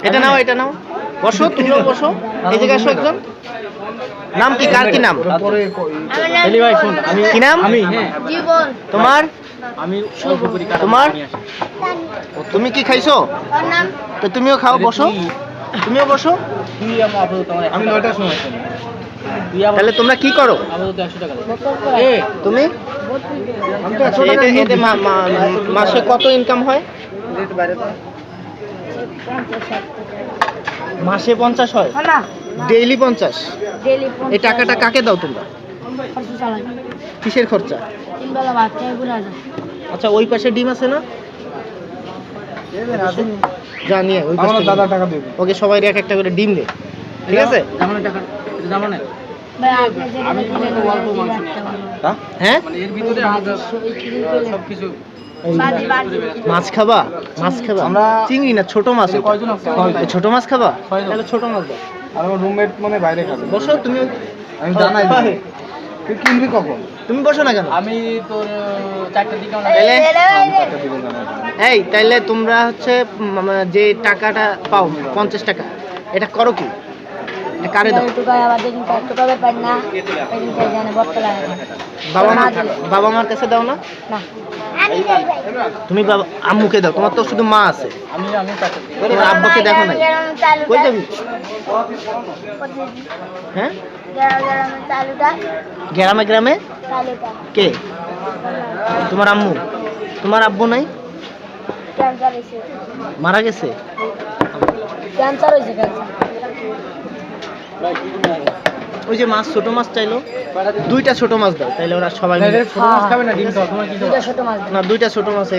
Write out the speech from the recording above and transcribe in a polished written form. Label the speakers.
Speaker 1: এটা নাও, এটা নাও, বসো, তুমিও বসো, এই জায়গায় আসো একজন। নাম কি, কার কি নাম? কি নাম?
Speaker 2: জীবন।
Speaker 1: তোমার? তোমার? তুমি কি খাইছো? তো তুমিও খাও, বসো, তুমিও বসো।
Speaker 3: আমি 9টার সময়।
Speaker 1: তাহলে তোমরা কি করো? তুমি? আচ্ছা, এতে মাসে কত ইনকাম হয়? মাসে 50 হয়? ডেইলি 50? এই টাকাটা কাকে দাও তোমরা? কিসের খরচা? আচ্ছা, ওই পাশে ডিম আছে না? জানি, ওই পাশে
Speaker 3: দাদা টাকা দেবে।
Speaker 1: ওকে, সবাই এক একটা করে ডিম দে, ঠিক আছে? হ্যাঁ, মাছ খাবা? মাছ খাবা? চিংড়ি না, ছোট মাছ। ছোট মাছ খাবা? তাহলে ছোট মাছ দাও।
Speaker 3: আর আমার রুমমেট মানে বাইরে খাবে।
Speaker 1: বসো তুমি।
Speaker 3: আমি জানাই তুই কিনবি কখন?
Speaker 1: তুমি বসো না কেন?
Speaker 4: আমি তোর 4টার দিকে
Speaker 1: এই তাইলে তোমরা হচ্ছে যে টাকাটা পাও 50 টাকা, এটা করো কি? এটা কারে দাও? বাবা মার কাছে দাও না? তুমি বাবা আম্মুকে দাও, তোমার তো শুধু মা আছে। তোমার আব্বাকে দেখো নাই? কই যাবি? হ্যাঁ, গ্রামে গ্রামে কে? তোমার আম্মু? তোমার আব্বু নাই? মারা গেছে? ওই যে মাছ, ছোট মাছ চাইলো, 2টা ছোট মাছ দাও, তাইলে ওরা সবাই
Speaker 3: ছোট মাছ খাবে না, ডিম খাও। তোমার কি
Speaker 1: না, 2টা ছোট মাছ।